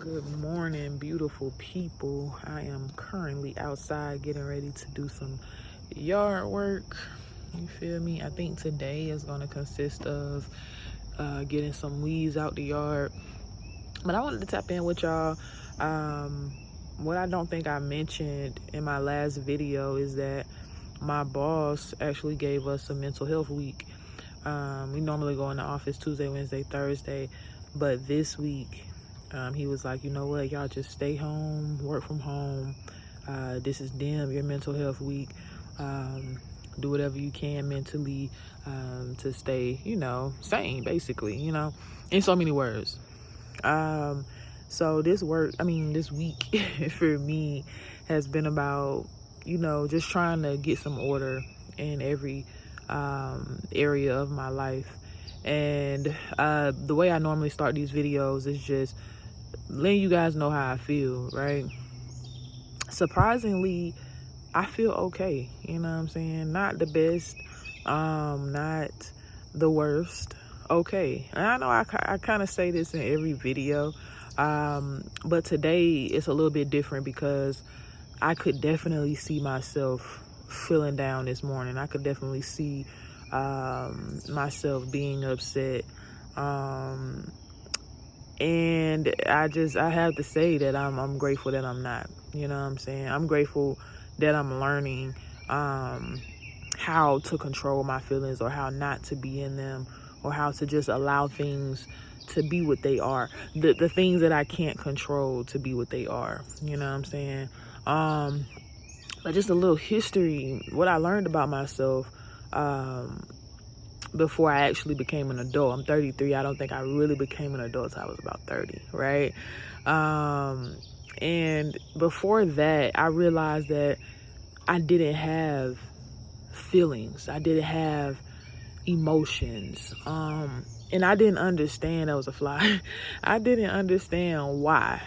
Good morning, beautiful people. I am currently outside getting ready to do some yard work. You feel me? I think today is going to consist of getting some weeds out the yard. But I wanted to tap in with y'all. What I don't think I mentioned in my last video is that my boss actually gave us a mental health week. We normally go in the office Tuesday, Wednesday, Thursday, but this week he was like, you know what, y'all just stay home, work from home. This is your mental health week. Do whatever you can mentally to stay, sane, basically, in so many words. So this week for me has been about, just trying to get some order in every area of my life. And the way I normally start these videos is just letting you guys know how I feel, right? Surprisingly, I feel okay, you know what I'm saying? Not the best, not the worst, okay. And I know I kind of say this in every video, but today it's a little bit different because I could definitely see myself feeling down this morning. I could definitely see myself being upset. And I have to say that I'm grateful that I'm not, you know what I'm saying? I'm grateful that I'm learning how to control my feelings, or how not to be in them, or how to just allow things to be what they are. The things that I can't control to be what they are, you know what I'm saying? But just a little history, what I learned about myself before I actually became an adult. I'm 33. I don't think I really became an adult until I was about 30, right? And before that, I realized that I didn't have feelings. I didn't have emotions. And I didn't understand. That was a fly. I didn't understand why,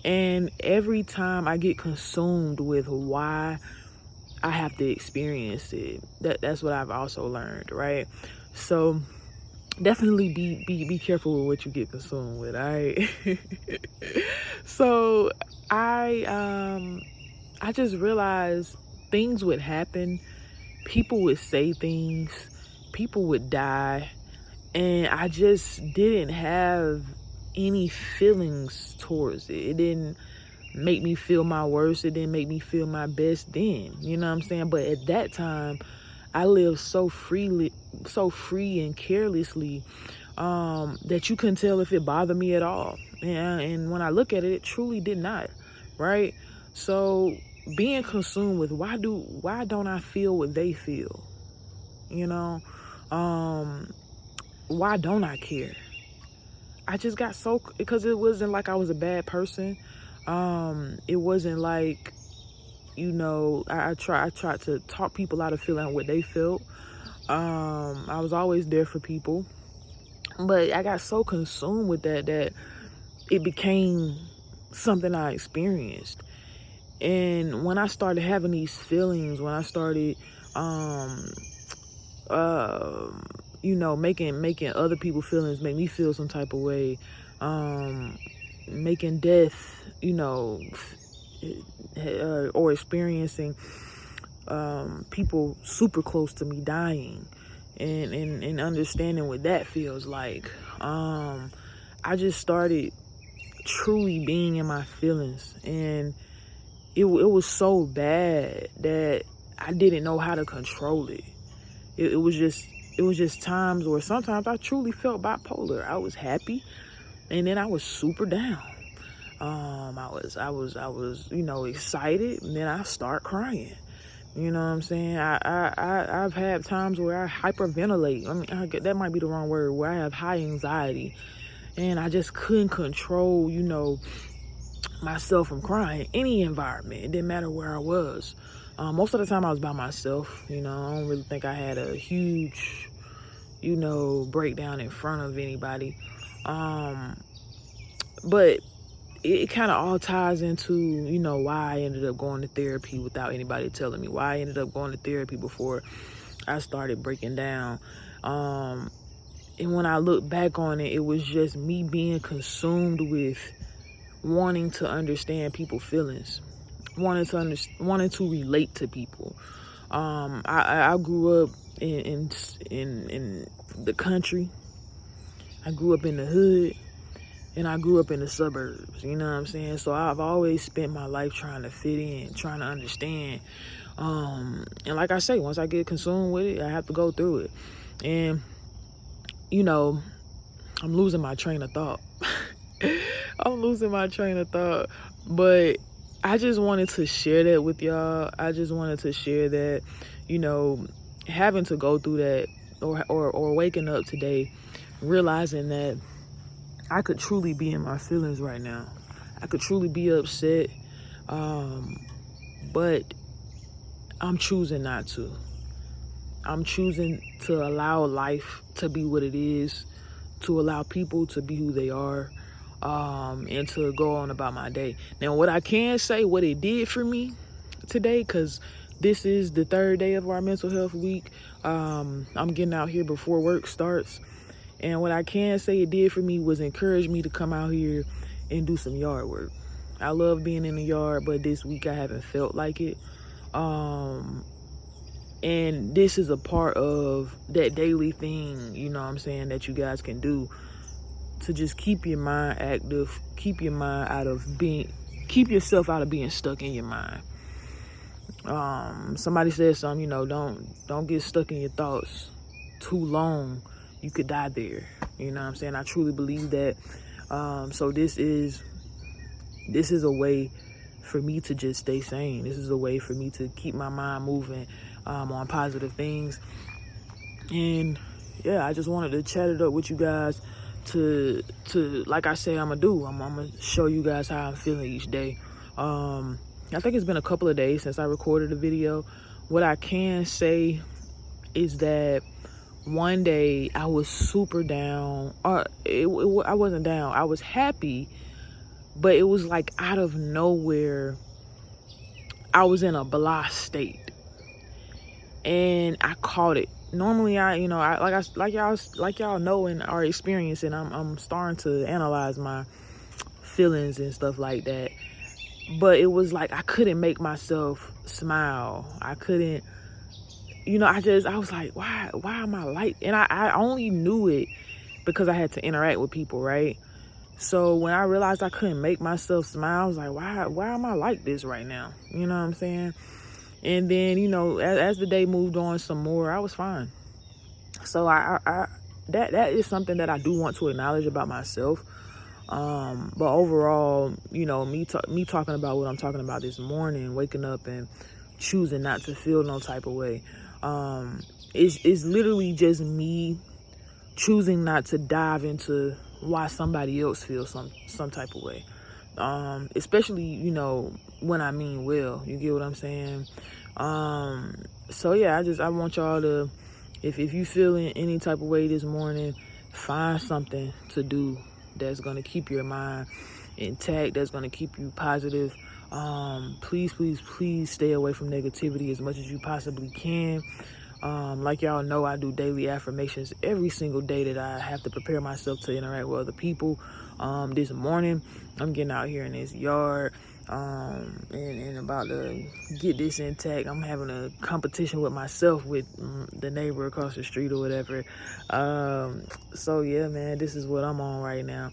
and every time I get consumed with why I have to experience it, that's what I've also learned, right? So definitely be careful with what you get consumed with, all right? So I just realized things would happen, people would say things, people would die, and I just didn't have any feelings towards it. It didn't make me feel my worst. It didn't make me feel my best then, you know what I'm saying? But at that time, I lived so free and carelessly that you couldn't tell if it bothered me at all. And when I look at it, it truly did not, right? So being consumed with why don't I feel what they feel, why don't I care? I just got because it wasn't like I was a bad person. It wasn't like, I tried to talk people out of feeling what they felt. I was always there for people, but I got so consumed with that it became something I experienced. And when I started having these feelings, when I started, making other people's feelings make me feel some type of way, making death, or experiencing people super close to me dying, and understanding what that feels like, I just started truly being in my feelings, and it was so bad that I didn't know how to control it. It was just times where sometimes I truly felt bipolar. I was happy, and then I was super down. I was excited, and then I start crying. You know what I'm saying? I've had times where I hyperventilate. That might be the wrong word, where I have high anxiety, and I just couldn't control, myself from crying. Any environment, it didn't matter where I was. Most of the time I was by myself. I don't really think I had a huge, breakdown in front of anybody. But it kind of all ties into, why I ended up going to therapy without anybody telling me, why I ended up going to therapy before I started breaking down. And when I look back on it, it was just me being consumed with wanting to understand people's feelings, wanting to relate to people. I grew up in the country. I grew up in the hood, and I grew up in the suburbs. You know what I'm saying? So I've always spent my life trying to fit in, trying to understand. And like I say, once I get consumed with it, I have to go through it. And you know, I'm losing my train of thought. But I just wanted to share that with y'all. I just wanted to share that, you know, having to go through that, or waking up today, realizing that I could truly be in my feelings right now. I could truly be upset. But I'm choosing not to. I'm choosing to allow life to be what it is, to allow people to be who they are, and to go on about my day. Now, what I can say, what it did for me today, because this is the third day of our mental health week. I'm getting out here before work starts. And what I can say it did for me was encourage me to come out here and do some yard work. I love being in the yard, but this week I haven't felt like it. And this is a part of that daily thing, you know what I'm saying, that you guys can do to just keep your mind active, keep yourself out of being stuck in your mind. Somebody said something, you know, don't get stuck in your thoughts too long. You could die there. You know what I'm saying? I truly believe that. So this is a way for me to just stay sane. This is a way for me to keep my mind moving on positive things. And yeah, I just wanted to chat it up with you guys to like I say I'm gonna show you guys how I'm feeling each day. I think it's been a couple of days since I recorded a video. What I can say is that one day I was super down, or I wasn't down. I was happy, but it was like out of nowhere, I was in a blah state, and I caught it. Normally, like y'all know and are experiencing, I'm starting to analyze my feelings and stuff like that. But it was like I couldn't make myself smile. I couldn't, I was like, why am I like? And I only knew it because I had to interact with people, right? So when I realized I couldn't make myself smile, I was like, why am I like this right now? You know what I'm saying? And then, as the day moved on some more, I was fine. So that is something that I do want to acknowledge about myself. But overall, me talking about what I'm talking about this morning, waking up and choosing not to feel no type of way, is literally just me choosing not to dive into why somebody else feels some type of way. Especially, when I mean well, you get what I'm saying? So yeah, I want y'all to, if you feeling any type of way this morning, find something to do that's going to keep your mind intact, that's going to keep you positive. Please stay away from negativity as much as you possibly can. Like y'all know, I do daily affirmations every single day that I have to prepare myself to interact with other people. This morning, I'm getting out here in this yard, and about to get this intact. I'm having a competition with myself with the neighbor across the street or whatever. So yeah, man, this is what I'm on right now.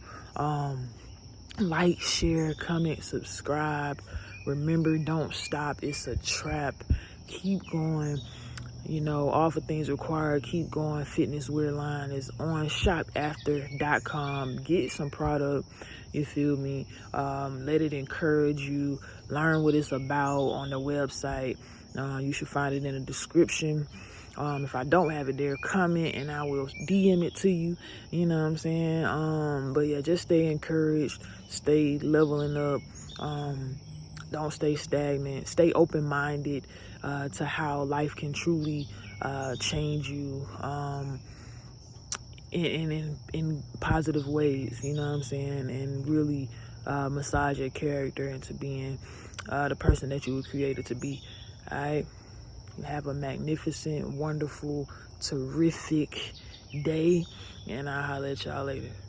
Like, share, comment, subscribe. Remember, don't stop. It's a trap. Keep going. All for things required. Keep going. Fitness wear line is on shopafter.com. Get some product. You feel me? Let it encourage you. Learn what it's about on the website. You should find it in the description. If I don't have it there, comment and I will DM it to you. You know what I'm saying? But yeah, just stay encouraged. Stay leveling up. Don't stay stagnant. Stay open-minded to how life can truly change you in positive ways, you know what I'm saying? And really massage your character into being the person that you were created to be. All right? Have a magnificent, wonderful, terrific day, and I'll holler at y'all later.